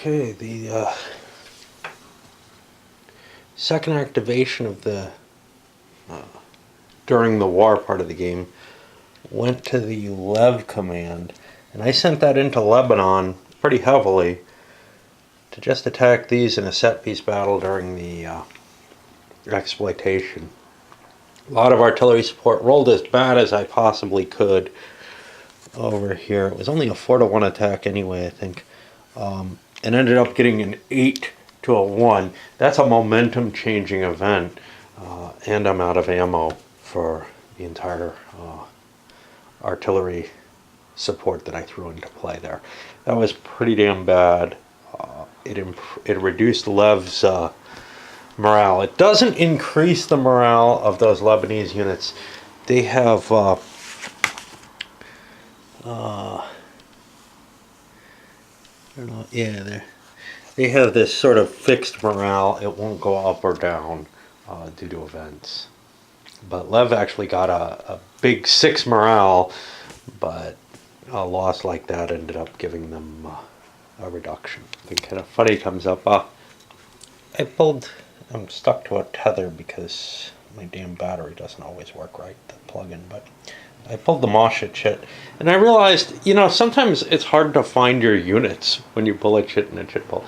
Okay, the second activation of the during the war part of the game went to the Lev command, and I sent that into Lebanon pretty heavily to just attack these in a set-piece battle during the exploitation. A lot of artillery support, rolled as bad as I possibly could over here. It was only a 4-to-1 attack anyway, I think. And ended up getting an 8 to a 1. That's a momentum changing event, and I'm out of ammo for the entire artillery support that I threw into play there. That was pretty damn bad. It reduced Lev's morale. It doesn't increase the morale of those Lebanese units. They have they have this sort of fixed morale. It won't go up or down due to events. But Lev actually got a big 6 morale, but a loss like that ended up giving them a reduction. The kind of funny comes up. I'm stuck to a tether because my damn battery doesn't always work right, the plug-in, but I pulled the Moshit chit, and I realized, sometimes it's hard to find your units when you pull a chit and a chit pull.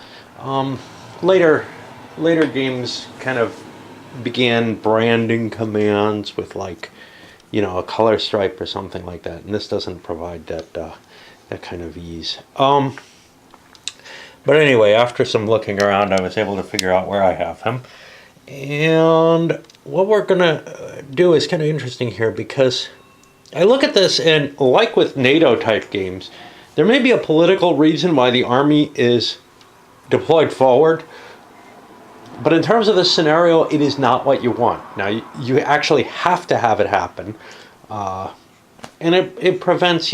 Later games kind of began branding commands with a color stripe or something like that, and this doesn't provide that kind of ease. But anyway, after some looking around, I was able to figure out where I have him. And what we're going to do is kind of interesting here, because I look at this, and like with NATO-type games, there may be a political reason why the army is deployed forward, but in terms of this scenario, it is not what you want. Now, you actually have to have it happen, and it prevents,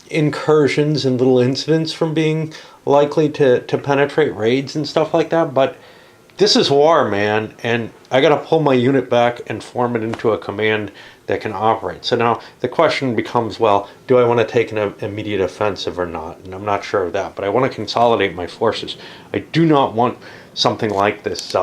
incursions and little incidents from being likely to penetrate raids and stuff like that, but this is war, man, and I gotta pull my unit back and form it into a command that can operate. So now the question becomes, well, do I want to take an immediate offensive or not? And I'm not sure of that, but I want to consolidate my forces. I do not want something like this,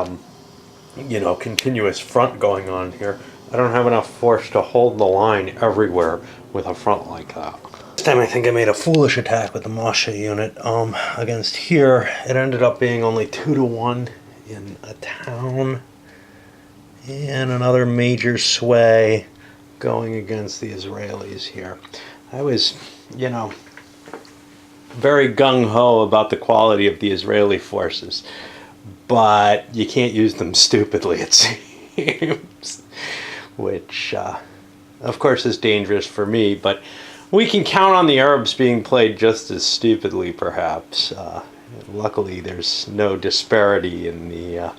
continuous front going on here. I don't have enough force to hold the line everywhere with a front like that. This time I think I made a foolish attack with the Masha unit against here. It ended up being only 2-to-1 in a town, and another major sway going against the Israelis here. I was, very gung-ho about the quality of the Israeli forces, but you can't use them stupidly, it seems, which, of course, is dangerous for me, but we can count on the Arabs being played just as stupidly, perhaps. Luckily, there's no disparity in the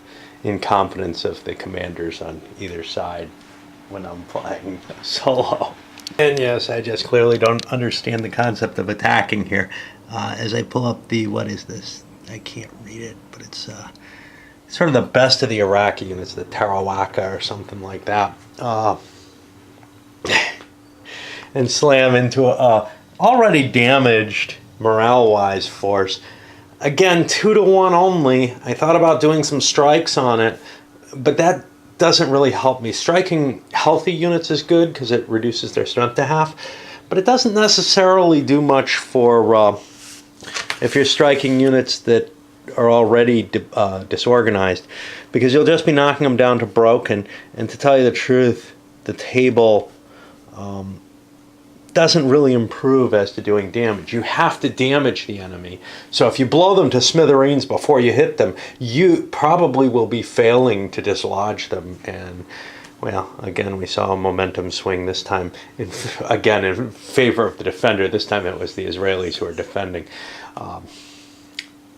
incompetence of the commanders on either side when I'm playing solo. And yes, I just clearly don't understand the concept of attacking here. As I pull up what is this? I can't read it, but it's sort of the best of the Iraqi units, the Tarawaka or something like that. And slam into a already damaged morale-wise force. Again, 2-to-1 only. I thought about doing some strikes on it, but that doesn't really help me. Striking healthy units is good because it reduces their strength to half, but it doesn't necessarily do much for if you're striking units that are already disorganized, because you'll just be knocking them down to broken, and to tell you the truth, the table doesn't really improve as to doing damage. You have to damage the enemy. So if you blow them to smithereens before you hit them, you probably will be failing to dislodge them. And, well, again, we saw a momentum swing this time, in favor of the defender. This time it was the Israelis who were defending.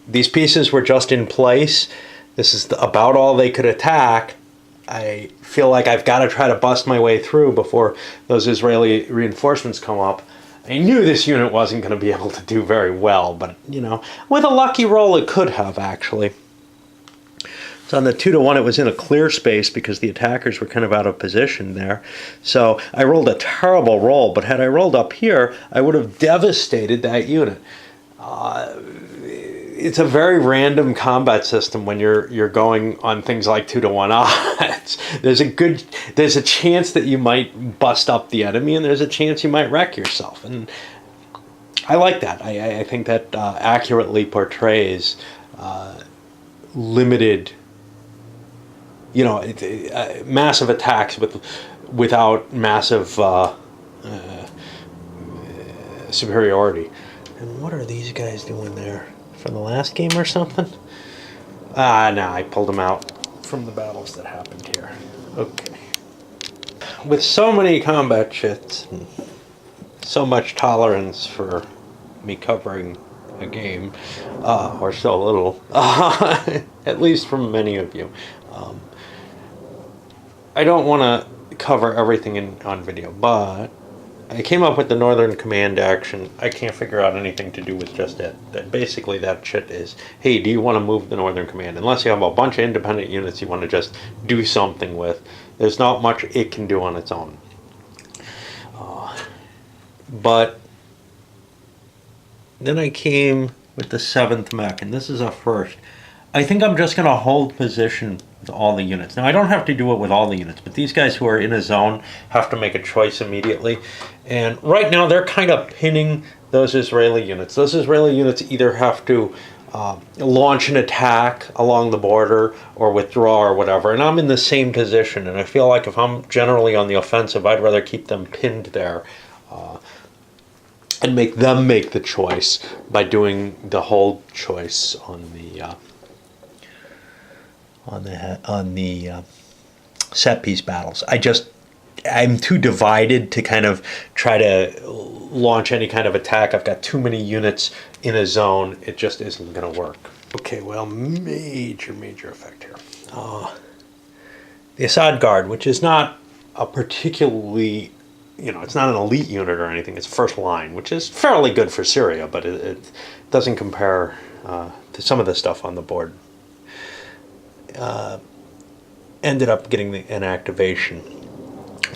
These pieces were just in place. This is about all they could attack. I feel like I've got to try to bust my way through before those Israeli reinforcements come up. I knew this unit wasn't going to be able to do very well, but, with a lucky roll it could have, actually. So on the 2-to-1, it was in a clear space because the attackers were kind of out of position there. So I rolled a terrible roll, but had I rolled up here, I would have devastated that unit. it's a very random combat system when you're going on things like 2-to-1 odds. There's a chance that you might bust up the enemy, and there's a chance you might wreck yourself. And I like that. I think that accurately portrays limited, massive attacks without massive superiority. And what are these guys doing there? From the last game or something? No, I pulled them out from the battles that happened here. Okay. With so many combat chits, and so much tolerance for me covering a game, or so little, at least from many of you, I don't want to cover everything on video, but I came up with the Northern Command action. I can't figure out anything to do with just it. Basically, that shit is, hey, do you want to move the Northern Command? Unless you have a bunch of independent units you want to just do something with, there's not much it can do on its own. But then I came with the 7th mech, and this is a first. I think I'm just going to hold position with all the units. Now, I don't have to do it with all the units, but these guys who are in a zone have to make a choice immediately. And right now, they're kind of pinning those Israeli units. Those Israeli units either have to launch an attack along the border or withdraw or whatever. And I'm in the same position, and I feel like if I'm generally on the offensive, I'd rather keep them pinned there and make them make the choice by doing the hold choice on the set piece battles. I'm too divided to kind of try to launch any kind of attack. I've got too many units in a zone. It just isn't going to work. Okay, well, major effect here. The Assad Guard, which is not a particularly, it's not an elite unit or anything. It's first line, which is fairly good for Syria, but it doesn't compare to some of the stuff on the board. Ended up getting an activation.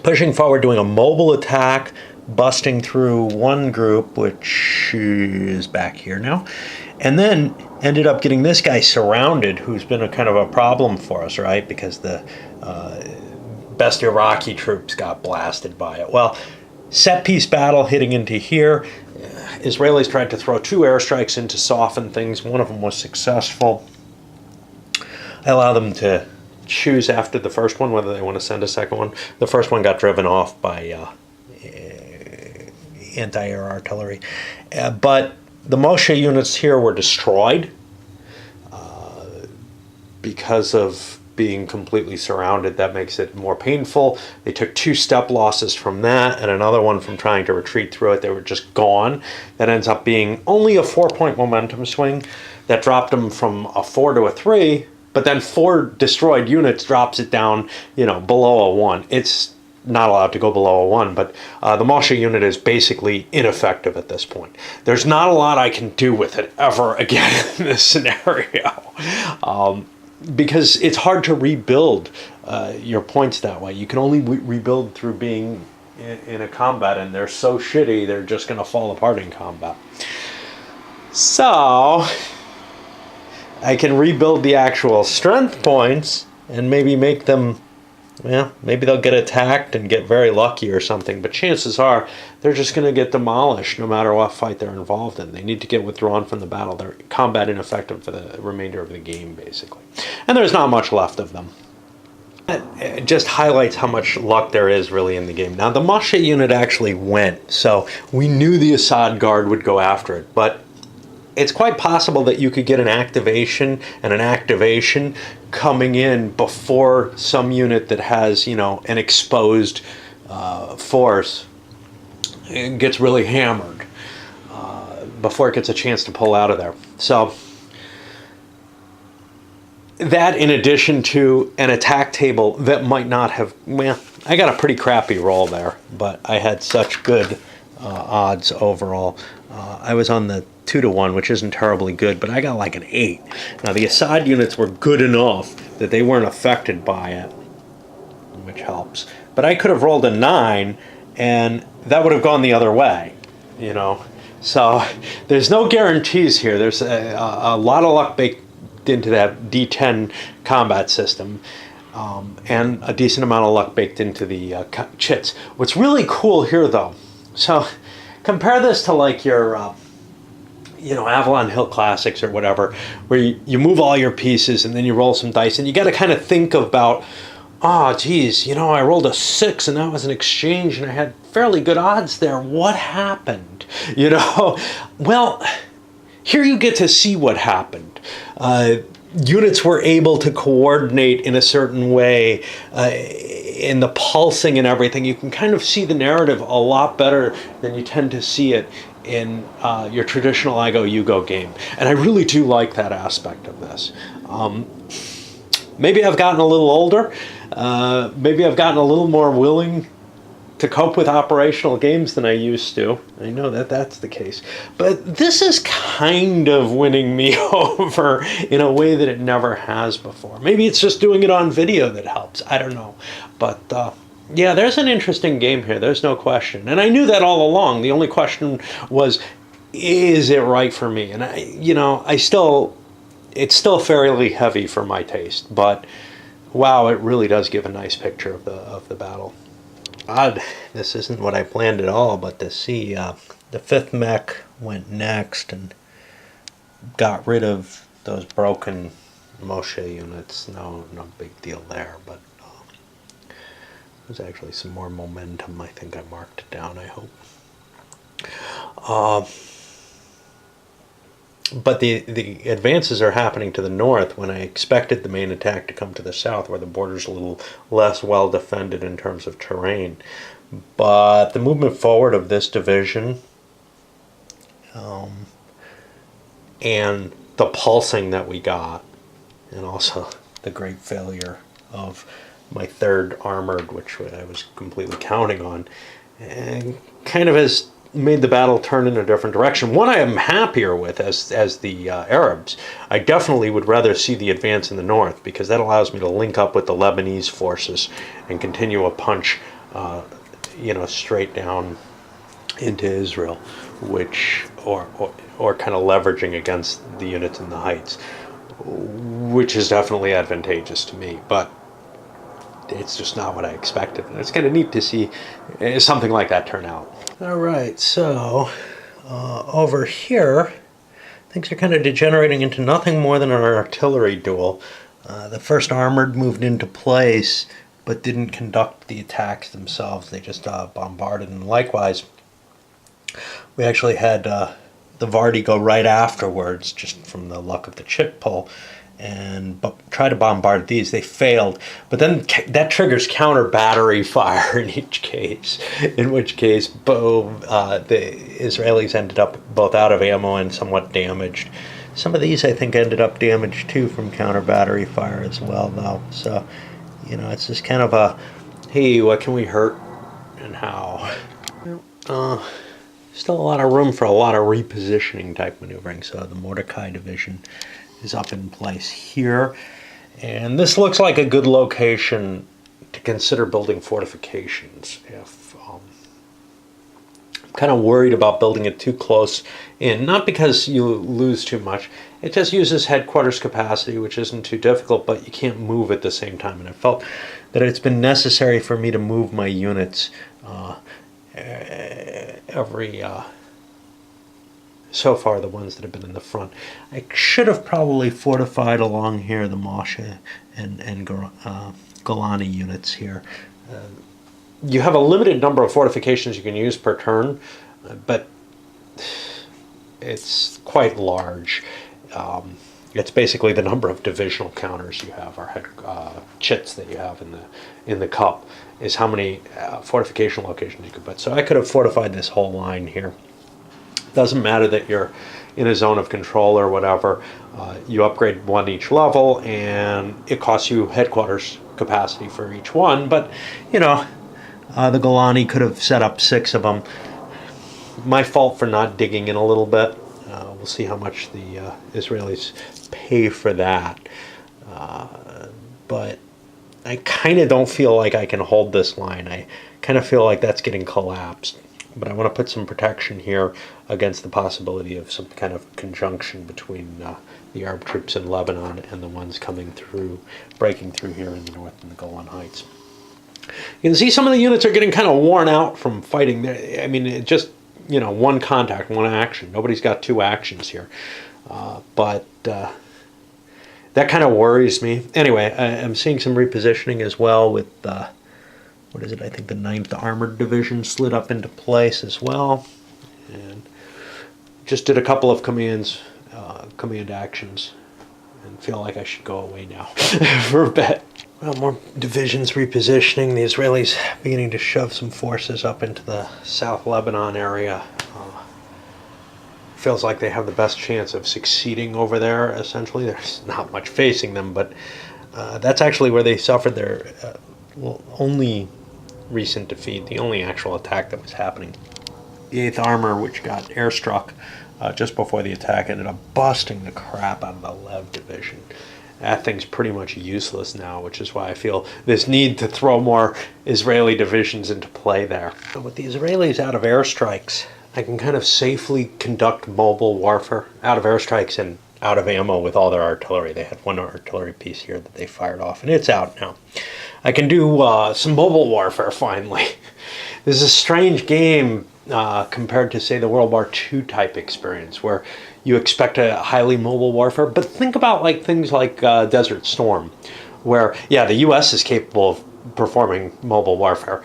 Pushing forward, doing a mobile attack, busting through one group, which is back here now, and then ended up getting this guy surrounded, who's been a kind of a problem for us, right? Because the best Iraqi troops got blasted by it. Well, set piece battle hitting into here. Israelis tried to throw 2 airstrikes in to soften things. One of them was successful. I allow them to choose after the first one whether they want to send a second one. The first one got driven off by anti-air artillery. But the Moshe units here were destroyed because of being completely surrounded. That makes it more painful. They took 2 step losses from that and another one from trying to retreat through it. They were just gone. That ends up being only a 4-point momentum swing that dropped them from a 4 to a 3. But then 4 destroyed units drops it down, below a 1. It's not allowed to go below a 1, but the Moshe unit is basically ineffective at this point. There's not a lot I can do with it ever again in this scenario. Because it's hard to rebuild your points that way. You can only rebuild through being in a combat, and they're so shitty, they're just going to fall apart in combat. So I can rebuild the actual strength points and maybe make them, maybe they'll get attacked and get very lucky or something, but chances are they're just going to get demolished no matter what fight they're involved in. They need to get withdrawn from the battle. They're combat ineffective for the remainder of the game, basically. And there's not much left of them. It just highlights how much luck there is really in the game. Now, the Moshe unit actually went, so we knew the Assad Guard would go after it, but it's quite possible that you could get an activation and an activation coming in before some unit that has, an exposed force gets really hammered before it gets a chance to pull out of there. So that, in addition to an attack table that might not have, I got a pretty crappy roll there, but I had such good odds overall. I was on the 2-to-1, which isn't terribly good, but I got like an 8. Now, the Assad units were good enough that they weren't affected by it, which helps. But I could have rolled a 9, and that would have gone the other way, So there's no guarantees here. There's a lot of luck baked into that D10 combat system, and a decent amount of luck baked into the chits. What's really cool here, though, so compare this to like your Avalon Hill Classics or whatever, where you move all your pieces and then you roll some dice, and you got to kind of think about, oh, geez, I rolled a 6 and that was an exchange and I had fairly good odds there. What happened? Well, here you get to see what happened. Units were able to coordinate in a certain way in the pulsing and everything. You can kind of see the narrative a lot better than you tend to see it in your traditional I Go, You Go game. And I really do like that aspect of this. Maybe I've gotten a little older. Maybe I've gotten a little more willing to cope with operational games than I used to. I know that that's the case. But this is kind of winning me over in a way that it never has before. Maybe it's just doing it on video that helps. I don't know. But yeah, there's an interesting game here. There's no question. And I knew that all along. The only question was, is it right for me? And it's still fairly heavy for my taste. But wow, it really does give a nice picture of the battle. Odd, this isn't what I planned at all, but to see the 5th mech went next and got rid of those broken Moshe units. No big deal there, but there's actually some more momentum. I think I marked it down, I hope. But the advances are happening to the north when I expected the main attack to come to the south, where the border's a little less well defended in terms of terrain. But the movement forward of this division and the pulsing that we got, and also the great failure of my 3rd armored, which I was completely counting on, and kind of has made the battle turn in a different direction. One I am happier with as the Arabs. I definitely would rather see the advance in the north, because that allows me to link up with the Lebanese forces and continue a punch straight down into Israel, which or kind of leveraging against the units in the heights, which is definitely advantageous to me. But it's just not what I expected, and it's kind of neat to see something like that turn out. All right, so over here, things are kind of degenerating into nothing more than an artillery duel. The 1st armored moved into place, but didn't conduct the attacks themselves. They just bombarded, and likewise, we actually had the Vardy go right afterwards, just from the luck of the chit pull, and try to bombard these. They failed, but then that triggers counter battery fire in each case, in which case the Israelis ended up both out of ammo and somewhat damaged. Some of these I think ended up damaged too from counter battery fire as well, though. So it's just kind of a, hey, what can we hurt and how? Still a lot of room for a lot of repositioning type maneuvering. So the Mordecai division is up in place here, and this looks like a good location to consider building fortifications. If I'm kind of worried about building it too close in, not because you lose too much, it just uses headquarters capacity, which isn't too difficult, but you can't move at the same time. And I felt that it's been necessary for me to move my units every so far, the ones that have been in the front. I should have probably fortified along here the Moshe and Golani units here. You have a limited number of fortifications you can use per turn, but it's quite large. It's basically the number of divisional counters you have, or chits that you have in the cup, is how many fortification locations you could put. So I could have fortified this whole line here. Doesn't matter that you're in a zone of control or whatever. You upgrade one each level, and it costs you headquarters capacity for each one. But the Golani could have set up 6 of them. My fault for not digging in a little bit. We'll see how much the Israelis pay for that. But I kind of don't feel like I can hold this line. I kind of feel like that's getting collapsed. But I want to put some protection here against the possibility of some kind of conjunction between the Arab troops in Lebanon and the ones coming through, breaking through here in the north in the Golan Heights. You can see some of the units are getting kind of worn out from fighting. I mean, it just, you know, one contact, one action. Nobody's got two actions here. But that kind of worries me. Anyway, I'm seeing some repositioning as well with, what is it? I think the 9th Armored Division slid up into place as well. And just did a couple of command actions and feel like I should go away now for a bit. Well, more divisions repositioning. The Israelis beginning to shove some forces up into the South Lebanon area. Feels like they have the best chance of succeeding over there, essentially. There's not much facing them, but that's actually where they suffered their only recent defeat, the only actual attack that was happening. The 8th Armor, which got airstruck just before the attack, ended up busting the crap out of the Lev Division. That thing's pretty much useless now, which is why I feel this need to throw more Israeli divisions into play there. But with the Israelis out of airstrikes, I can kind of safely conduct mobile warfare out of airstrikes and out of ammo with all their artillery. They had one artillery piece here that they fired off, and it's out now. I can do some mobile warfare finally. This is a strange game compared to, say, the World War II type experience, where you expect a highly mobile warfare. But think about things like Desert Storm, where, yeah, the U.S. is capable of performing mobile warfare,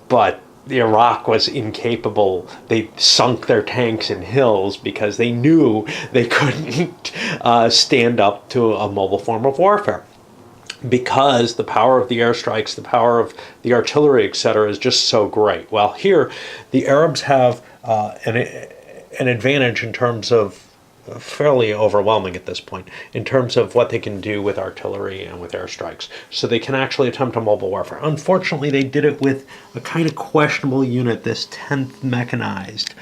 but Iraq was incapable. They sunk their tanks in hills because they knew they couldn't stand up to a mobile form of warfare, because the power of the airstrikes, the power of the artillery, etc., is just so great. Well, here the Arabs have an advantage in terms of fairly overwhelming at this point in terms of what they can do with artillery and with airstrikes. So they can actually attempt a mobile warfare. Unfortunately, they did it with a kind of questionable unit, this 10th Mechanized.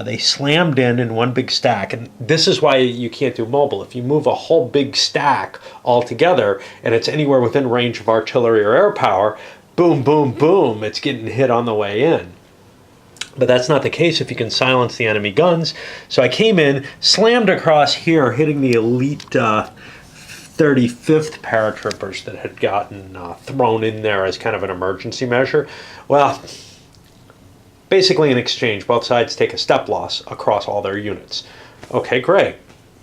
They slammed in one big stack, and this is why you can't do mobile. If you move a whole big stack all together and it's anywhere within range of artillery or air power, boom, boom, boom, it's getting hit on the way in. But that's not the case if you can silence the enemy guns. So I came in, slammed across here, hitting the elite 35th paratroopers that had gotten thrown in there as kind of an emergency measure. Well, basically in exchange, both sides take a step loss across all their units. Okay, great.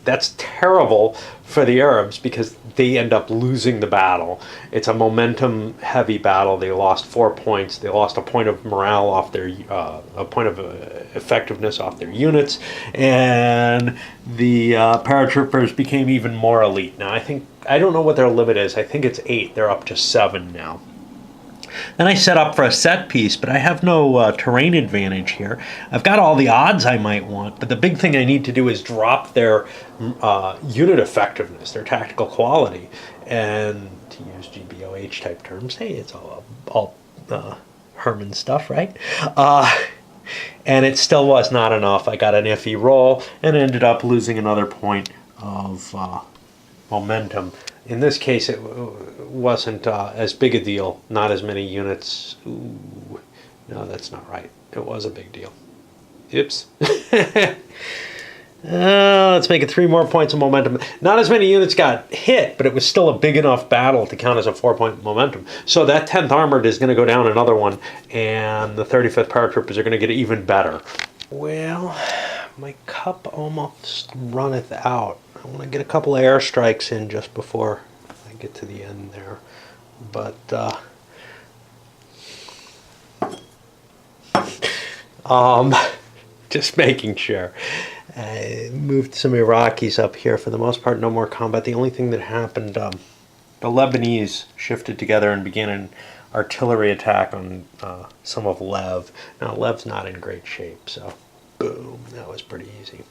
That's terrible for the Arabs because they end up losing the battle. It's a momentum-heavy battle. They lost 4 points. They lost a point of morale off their, a point of effectiveness off their units, and the paratroopers became even more elite. Now, I don't know what their limit is. I think it's 8. They're up to 7 now. Then I set up for a set piece, but I have no terrain advantage here. I've got all the odds I might want, but the big thing I need to do is drop their unit effectiveness, their tactical quality. And to use GBOH type terms, hey, it's all Herman stuff, right? And it still was not enough. I got an iffy roll and ended up losing another point of momentum. In this case, it wasn't as big a deal. Not as many units. Ooh, no, that's not right. It was a big deal. Oops. Let's make it 3 more points of momentum. Not as many units got hit, but it was still a big enough battle to count as a 4-point momentum. So that 10th Armored is going to go down another one, and the 35th Paratroopers are going to get even better. Well, my cup almost runneth out. I want to get a couple of airstrikes in just before I get to the end there. But, just making sure. I moved some Iraqis up here. For the most part, no more combat. The only thing that happened, the Lebanese shifted together and began an artillery attack on some of Lev. Now, Lev's not in great shape, so boom, that was pretty easy.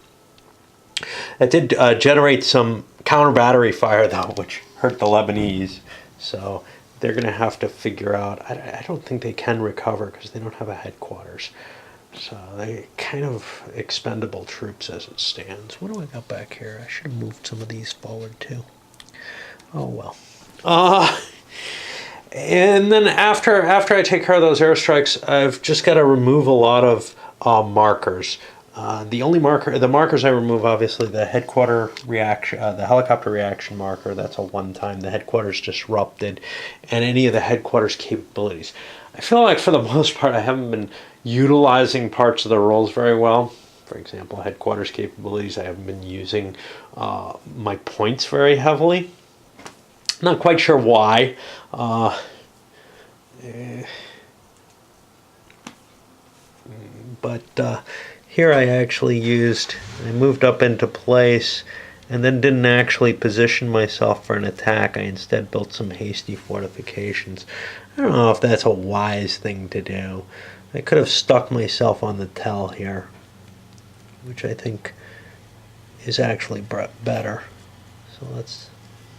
That did generate some counter battery fire, though, which hurt the Lebanese. So they're going to have to figure out. I don't think they can recover because they don't have a headquarters. So they're kind of expendable troops as it stands. What do I got back here? I should have moved some of these forward too. Oh well. And then after I take care of those airstrikes, I've just got to remove a lot of markers. The markers I remove, obviously, the headquarter reaction, the helicopter reaction marker, that's a one-time. The headquarters disrupted, and any of the headquarters capabilities. I feel like for the most part, I haven't been utilizing parts of the roles very well. For example, headquarters capabilities, I haven't been using my points very heavily. Not quite sure why. But here I actually I moved up into place and then didn't actually position myself for an attack. I instead built some hasty fortifications. I don't know if that's a wise thing to do. I could have stuck myself on the tell here, which I think is actually better. So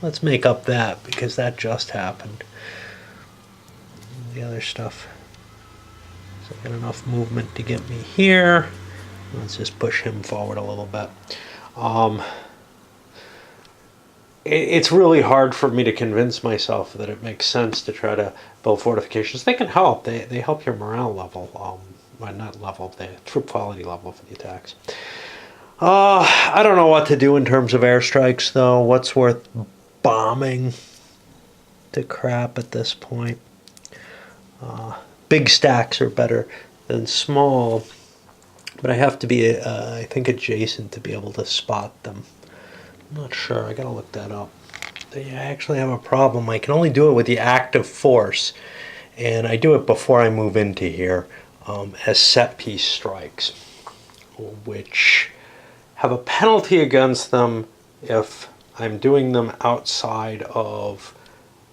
let's make up that, because that just happened. The other stuff. So I got enough movement to get me here. Let's just push him forward a little bit. It's really hard for me to convince myself that it makes sense to try to build fortifications. They can help. They help your morale level. Well, not level, the troop quality level for the attacks. I don't know what to do in terms of airstrikes, though. What's worth bombing to crap at this point? Big stacks are better than small, but I have to be, I think, adjacent to be able to spot them. I'm not sure. I gotta look that up. I actually have a problem. I can only do it with the active force, and I do it before I move into here as set piece strikes, which have a penalty against them if I'm doing them outside of,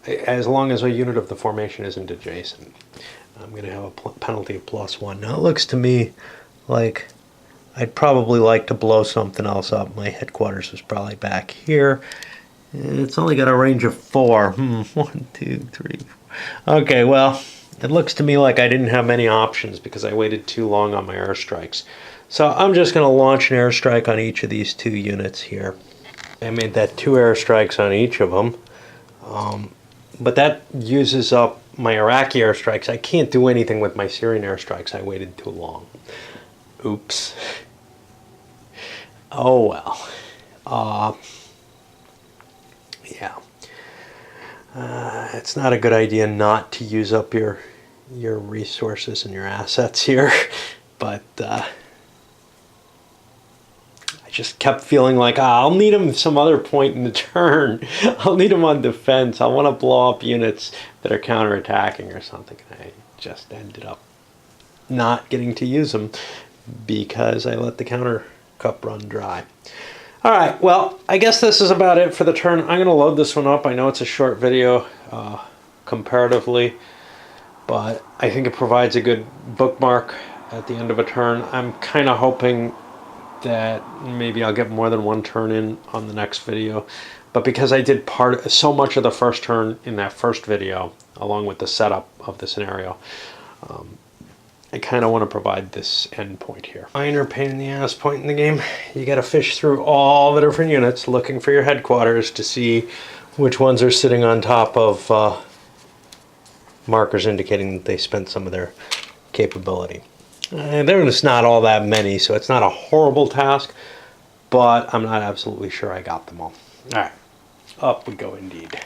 as long as a unit of the formation isn't adjacent. I'm going to have a penalty of +1. Now it looks to me like I'd probably like to blow something else up. My headquarters was probably back here. It's only got a range of 4. 1, 2, 3, 4. Okay, well, it looks to me like I didn't have many options because I waited too long on my airstrikes. So I'm just going to launch an airstrike on each of these 2 units here. I made that 2 airstrikes on each of them. But that uses up my Iraqi airstrikes. I can't do anything with my Syrian airstrikes. I waited too long. Oops. Oh well. Yeah. It's not a good idea not to use up your resources and your assets here, but I just kept feeling like, I'll need him some other point in the turn. I'll need him on defense. I want to blow up units that are counterattacking or something. I just ended up not getting to use them because I let the counter cup run dry. All right, well, I guess this is about it for the turn. I'm going to load this one up. I know it's a short video comparatively, but I think it provides a good bookmark at the end of a turn. I'm kind of hoping that maybe I'll get more than one turn in on the next video, but because I did so much of the first turn in that first video along with the setup of the scenario, I kind of want to provide this end point here. Minor pain in the ass point in the game. You got to fish through all the different units looking for your headquarters to see which ones are sitting on top of markers indicating that they spent some of their capability. There's not all that many, so it's not a horrible task, but I'm not absolutely sure I got them all. All right, up we go indeed.